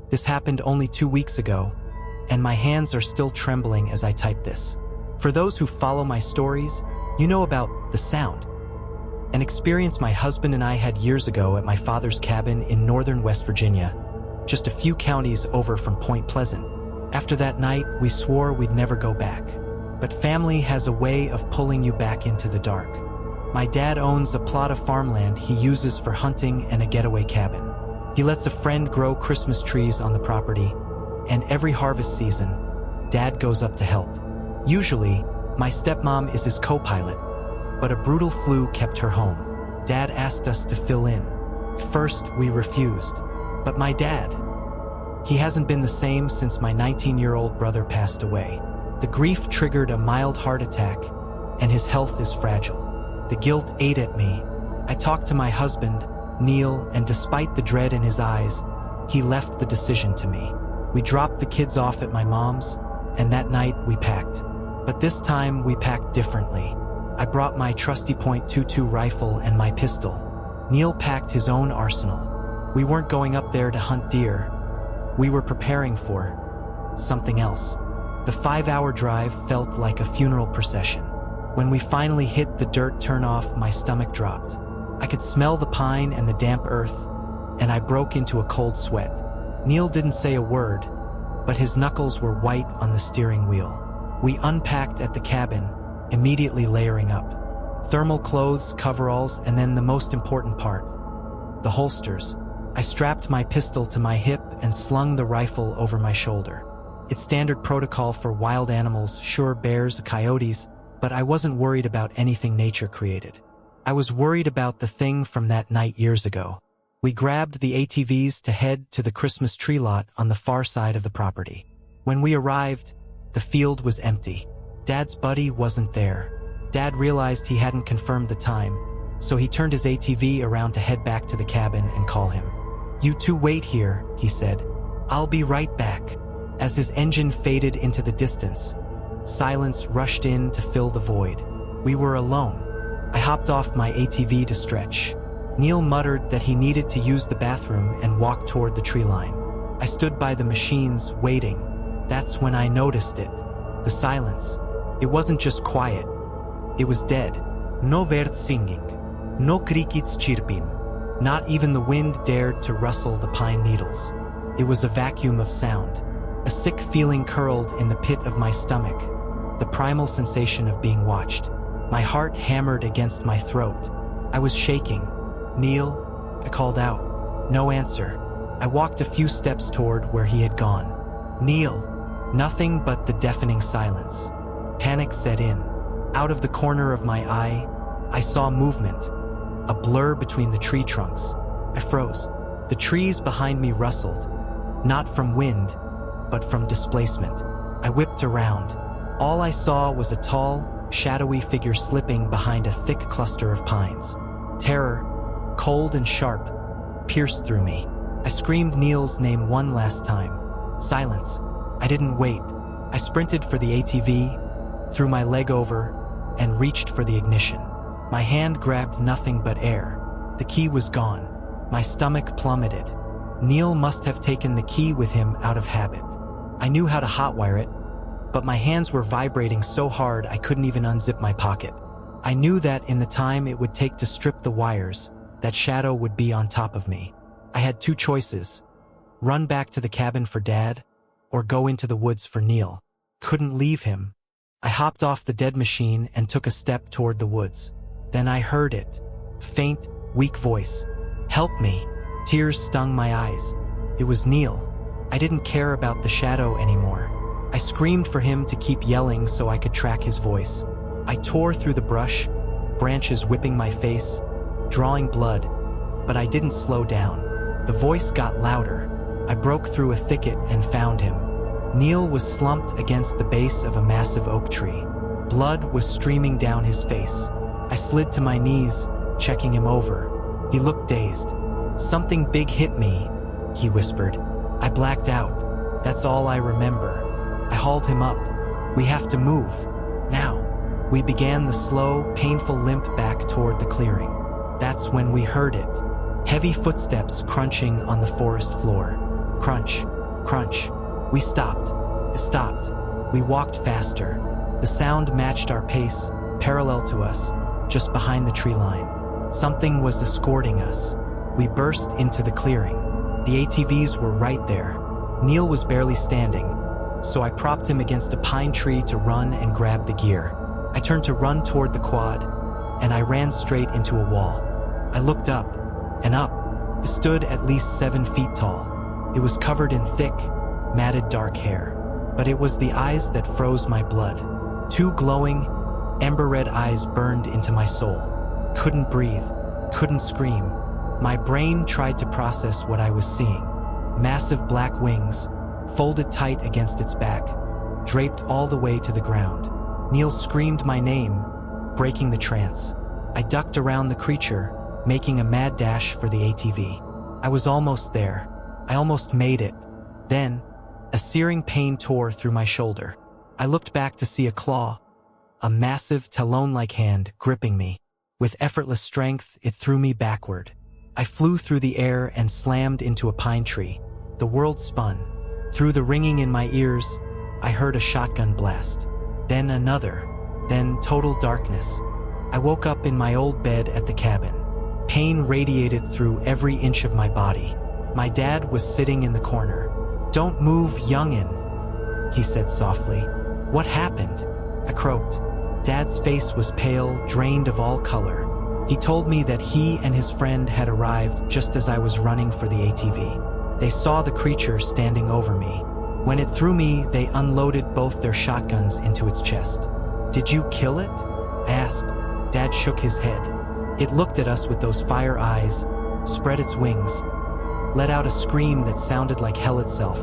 This happened only 2 weeks ago, and my hands are still trembling as I type this. For those who follow my stories, you know about the sound. An experience my husband and I had years ago at my father's cabin in northern West Virginia, just a few counties over from Point Pleasant. After that night, we swore we'd never go back. But family has a way of pulling you back into the dark. My dad owns a plot of farmland he uses for hunting and a getaway cabin. He lets a friend grow Christmas trees on the property, and every harvest season, Dad goes up to help. Usually, my stepmom is his co-pilot, but a brutal flu kept her home. Dad asked us to fill in. First, we refused. But my dad, he hasn't been the same since my 19-year-old brother passed away. The grief triggered a mild heart attack, and his health is fragile. The guilt ate at me. I talked to my husband, Neil, and despite the dread in his eyes, he left the decision to me. We dropped the kids off at my mom's, and that night we packed. But this time we packed differently. I brought my trusty .22 rifle and my pistol. Neil packed his own arsenal. We weren't going up there to hunt deer. We were preparing for something else. The 5-hour drive felt like a funeral procession. When we finally hit the dirt turnoff, my stomach dropped. I could smell the pine and the damp earth, and I broke into a cold sweat. Neil didn't say a word, but his knuckles were white on the steering wheel. We unpacked at the cabin, immediately layering up. Thermal clothes, coveralls, and then the most important part, the holsters. I strapped my pistol to my hip and slung the rifle over my shoulder. It's standard protocol for wild animals, sure, bears, coyotes, but I wasn't worried about anything nature created. I was worried about the thing from that night years ago. We grabbed the ATVs to head to the Christmas tree lot on the far side of the property. When we arrived, the field was empty. Dad's buddy wasn't there. Dad realized he hadn't confirmed the time, so he turned his ATV around to head back to the cabin and call him. "You two wait here," he said. "I'll be right back." As his engine faded into the distance, silence rushed in to fill the void. We were alone. I hopped off my ATV to stretch. Neil muttered that he needed to use the bathroom and walked toward the tree line. I stood by the machines, waiting. That's when I noticed it. The silence. It wasn't just quiet. It was dead. No birds singing. No crickets chirping. Not even the wind dared to rustle the pine needles. It was a vacuum of sound. A sick feeling curled in the pit of my stomach. The primal sensation of being watched. My heart hammered against my throat. I was shaking. "Neil?" I called out. No answer. I walked a few steps toward where he had gone. "Neil." Nothing but the deafening silence. Panic set in. Out of the corner of my eye, I saw movement. A blur between the tree trunks. I froze. The trees behind me rustled. Not from wind, but from displacement. I whipped around. All I saw was a tall, shadowy figure slipping behind a thick cluster of pines. Terror, cold and sharp, pierced through me. I screamed Neil's name one last time. Silence. I didn't wait. I sprinted for the ATV, threw my leg over, and reached for the ignition. My hand grabbed nothing but air. The key was gone. My stomach plummeted. Neil must have taken the key with him out of habit. I knew how to hotwire it, but my hands were vibrating so hard I couldn't even unzip my pocket. I knew that in the time it would take to strip the wires, that shadow would be on top of me. I had two choices: run back to the cabin for Dad, or go into the woods for Neil. Couldn't leave him. I hopped off the dead machine and took a step toward the woods. Then I heard it. Faint, weak voice. "Help me." Tears stung my eyes. It was Neil. I didn't care about the shadow anymore. I screamed for him to keep yelling so I could track his voice. I tore through the brush, branches whipping my face, drawing blood, but I didn't slow down. The voice got louder. I broke through a thicket and found him. Neil was slumped against the base of a massive oak tree. Blood was streaming down his face. I slid to my knees, checking him over. He looked dazed. "Something big hit me," he whispered. I blacked out. That's all I remember. I hauled him up. "We have to move. Now." We began the slow, painful limp back toward the clearing. That's when we heard it. Heavy footsteps crunching on the forest floor. Crunch, Crunch. We stopped. It stopped. We walked faster. The sound matched our pace, parallel to us, just behind the tree line. Something was escorting us. We burst into the clearing. The ATVs were right there. Neil was barely standing, so I propped him against a pine tree to run and grab the gear. I turned to run toward the quad, and I ran straight into a wall. I looked up, and up. It stood at least 7 feet tall. It was covered in thick, matted dark hair, but it was the eyes that froze my blood. 2 glowing, ember-red eyes burned into my soul. Couldn't breathe, couldn't scream. My brain tried to process what I was seeing. Massive black wings, folded tight against its back, draped all the way to the ground. Neil screamed my name, breaking the trance. I ducked around the creature, making a mad dash for the ATV. I was almost there. I almost made it. Then, a searing pain tore through my shoulder. I looked back to see a claw, a massive talon-like hand gripping me. With effortless strength, it threw me backward. I flew through the air and slammed into a pine tree. The world spun. Through the ringing in my ears, I heard a shotgun blast. Then another. Then total darkness. I woke up in my old bed at the cabin. Pain radiated through every inch of my body. My dad was sitting in the corner. "Don't move, youngin'," he said softly. "What happened?" I croaked. Dad's face was pale, drained of all color. He told me that he and his friend had arrived just as I was running for the ATV. They saw the creature standing over me. When it threw me, they unloaded both their shotguns into its chest. "Did you kill it?" I asked. Dad shook his head. It looked at us with those fire eyes, spread its wings, let out a scream that sounded like hell itself,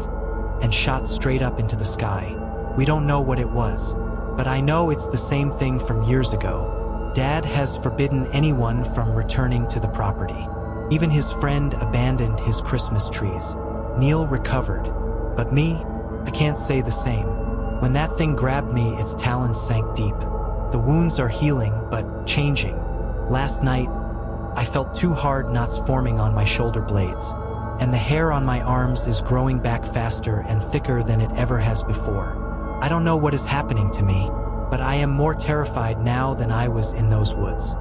and shot straight up into the sky. "We don't know what it was, but I know it's the same thing from years ago. Dad has forbidden anyone from returning to the property. Even his friend abandoned his Christmas trees." Neil recovered, but me, I can't say the same. When that thing grabbed me, its talons sank deep. The wounds are healing, but changing. Last night, I felt 2 hard knots forming on my shoulder blades, and the hair on my arms is growing back faster and thicker than it ever has before. I don't know what is happening to me, but I am more terrified now than I was in those woods.